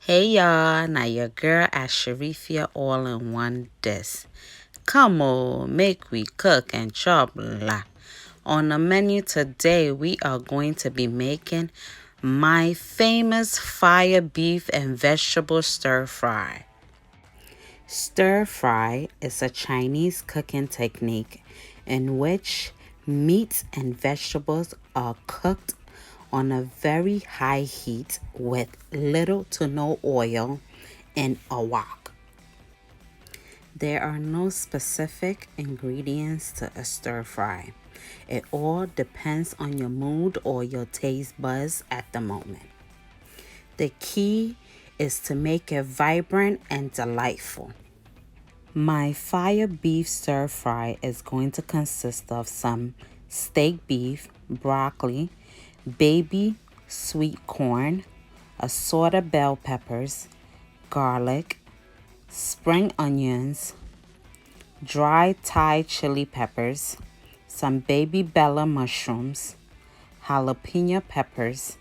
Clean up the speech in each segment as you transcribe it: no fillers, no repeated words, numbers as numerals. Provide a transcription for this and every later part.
Hey y'all, now your girl Ashirifia all in one dish. Come on, make we cook and chop la. On the menu today, we are going to be making my famous fire beef and vegetable stir fry. Stir fry is a Chinese cooking technique in which meats and vegetables are cooked on a very high heat with little to no oil in a wok. There are no specific ingredients to a stir fry. It all depends on your mood or your taste buds at the moment. The key is to make it vibrant and delightful. My fire beef stir fry is going to consist of some steak beef, broccoli, baby sweet corn, assorted bell peppers, garlic, spring onions, dry Thai chili peppers, some baby bella mushrooms, jalapeno peppers,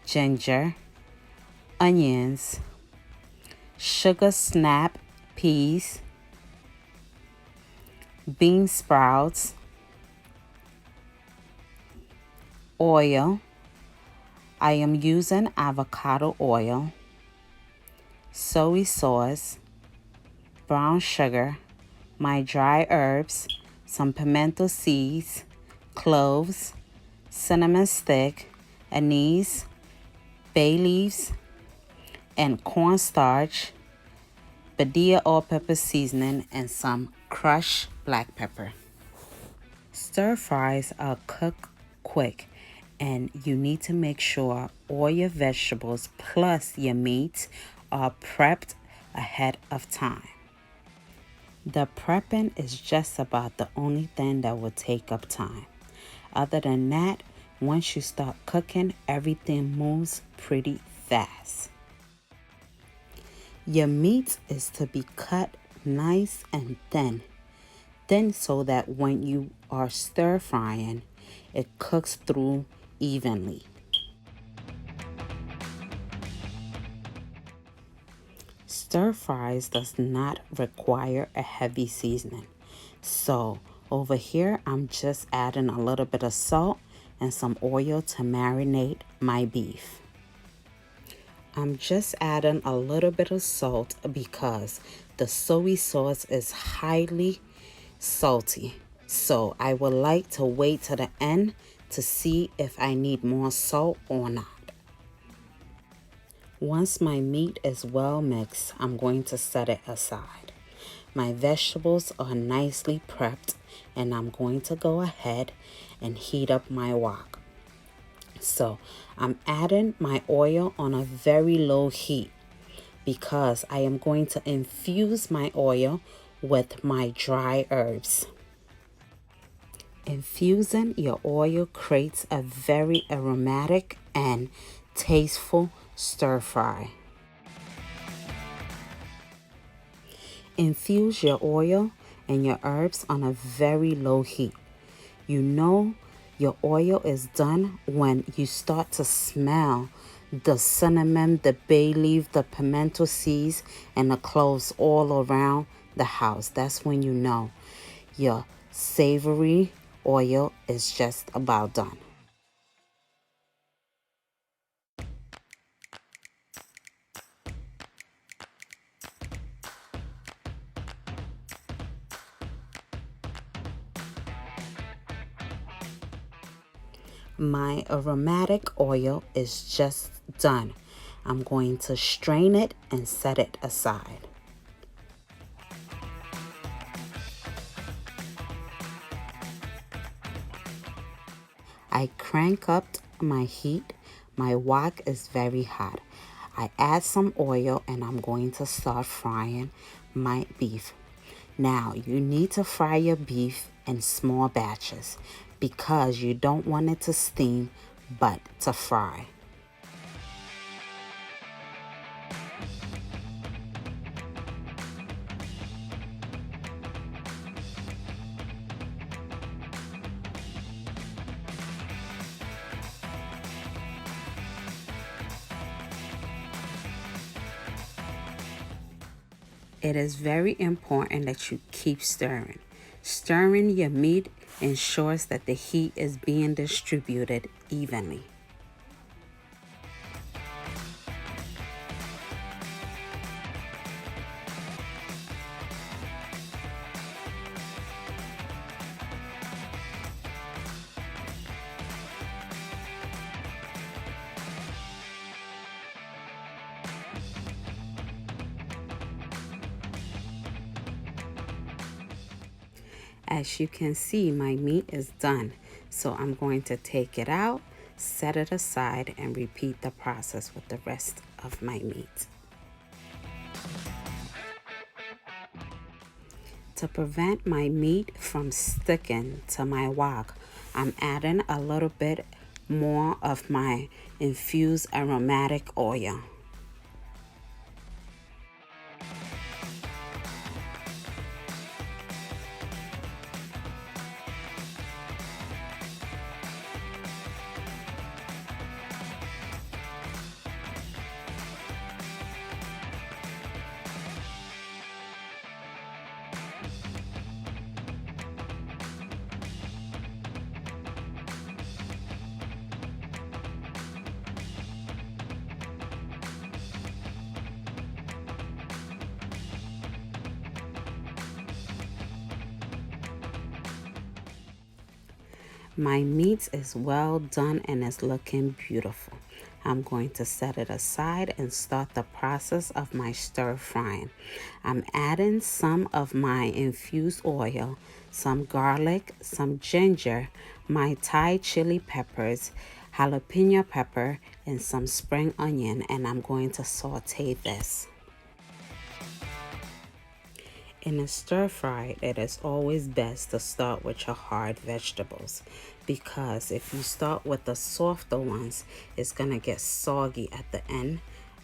ginger, onions, sugar snap peas, bean sprouts, oil. I am using avocado oil, soy sauce, brown sugar, my dry herbs, some pimento seeds, cloves, cinnamon stick, anise, bay leaves, and cornstarch, Badia all-purpose seasoning, and some crushed black pepper. Stir fries are cooked quick, and you need to make sure all your vegetables plus your meat are prepped ahead of time. The prepping is just about the only thing that will take up time. Other than that, once you start cooking, everything moves pretty fast. Your meat is to be cut nice and thin so that when you are stir frying, it cooks through evenly. Stir fries does not require a heavy seasoning. So over here, I'm just adding a little bit of salt and some oil to marinate my beef. I'm just adding a little bit of salt because the soy sauce is highly salty. So I would like to wait to the end to see if I need more salt or not. Once my meat is well mixed, I'm going to set it aside. My vegetables are nicely prepped and I'm going to go ahead and heat up my wok. So I'm adding my oil on a very low heat because I am going to infuse my oil with my dry herbs. Infusing your oil creates a very aromatic and tasteful stir fry. Infuse your oil and your herbs on a very low heat. You know your oil is done when you start to smell the cinnamon, the bay leaf, the pimento seeds, and the cloves all around the house. That's when you know your savory oil is just about done. My aromatic oil is just done. I'm going to strain it and set it aside. I crank up my heat. My wok is very hot. I add some oil and I'm going to start frying my beef. Now, you need to fry your beef in small batches because you don't want it to steam, but to fry. It is very important that you keep stirring. Stirring your meat ensures that the heat is being distributed evenly. As you can see, my meat is done. So I'm going to take it out, set it aside, and repeat the process with the rest of my meat. To prevent my meat from sticking to my wok, I'm adding a little bit more of my infused aromatic oil. My meat is well done and is looking beautiful. I'm going to set it aside and start the process of my stir frying. I'm adding some of my infused oil, some garlic, some ginger, my Thai chili peppers, jalapeno pepper, and some spring onion, and I'm going to saute this. In a stir fry, it is always best to start with your hard vegetables because if you start with the softer ones, it's going to get soggy at the end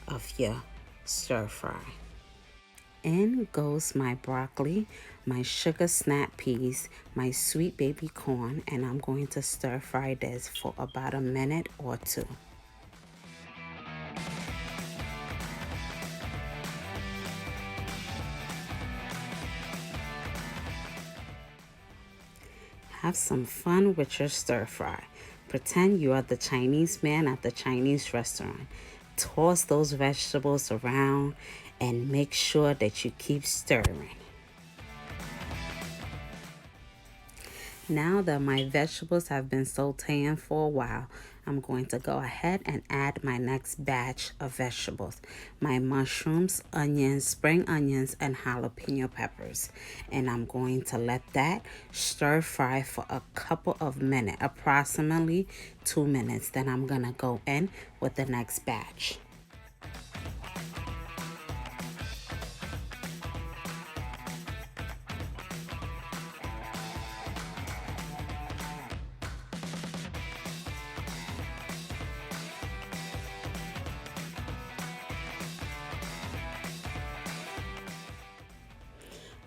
of your stir fry. In goes my broccoli, my sugar snap peas, my sweet baby corn, and I'm going to stir fry this for about a minute or two. Have some fun with your stir fry. Pretend you are the Chinese man at the Chinese restaurant. Toss those vegetables around and make sure that you keep stirring. Now that my vegetables have been sauteing for a while, I'm going to go ahead and add my next batch of vegetables. My mushrooms, onions, spring onions, and jalapeno peppers. And I'm going to let that stir fry for a couple of minutes, approximately 2 minutes. Then I'm going to go in with the next batch.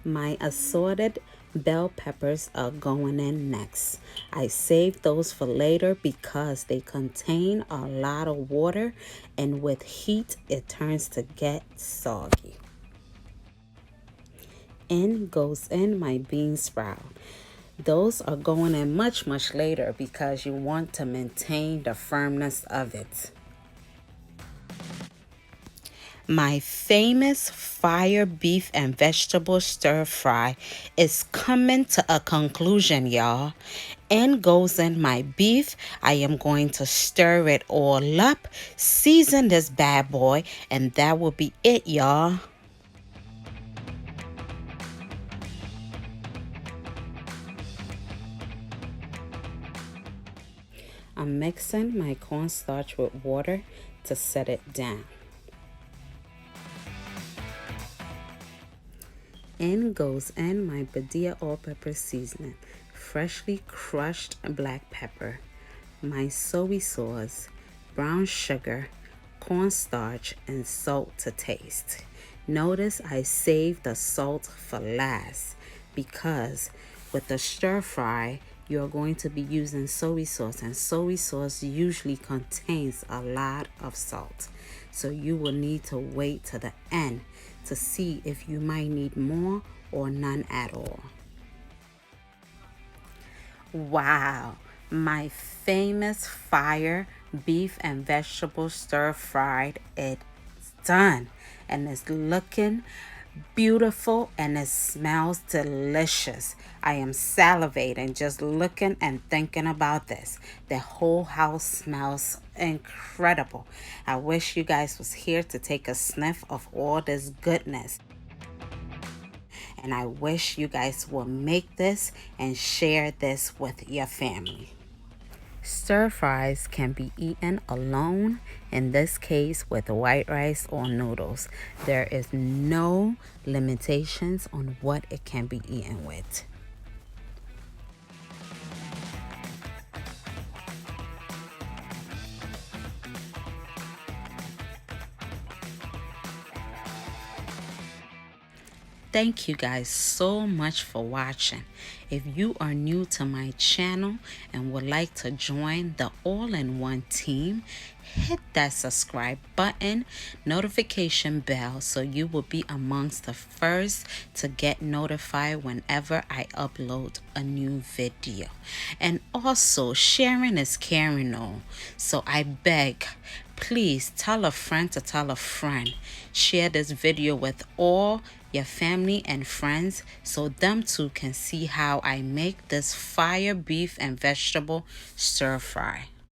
My assorted bell peppers are going in next. I saved those for later because they contain a lot of water and with heat it turns to get soggy. In goes in my bean sprout. Those are going in much later because you want to maintain the firmness of it. My famous fire beef and vegetable stir fry is coming to a conclusion, y'all. In goes in my beef. I am going to stir it all up, season this bad boy, and that will be it, y'all. I'm mixing my cornstarch with water to set it down. In goes in my Badia all-pepper seasoning, freshly crushed black pepper, my soy sauce, brown sugar, cornstarch, and salt to taste. Notice I saved the salt for last because with the stir fry, you're going to be using soy sauce, and soy sauce usually contains a lot of salt. So you will need to wait to the end to see if you might need more or none at all. Wow, my famous fire beef and vegetable stir fried is done, and it's looking beautiful and it smells delicious. I am salivating just looking and thinking about this. The whole house smells incredible. I wish you guys was here to take a sniff of all this goodness. And I wish you guys will make this and share this with your family. Stir fries can be eaten alone, in this case with white rice or noodles. There is no limitations on what it can be eaten with. Thank you guys so much for watching. If you are new to my channel and would like to join the all-in-one team, hit that subscribe button, notification bell, so you will be amongst the first to get notified whenever I upload a new video. And also, sharing is caring, so I beg, please tell a friend to tell a friend. Share this video with all your family and friends so them too can see how I make this fire beef and vegetable stir fry.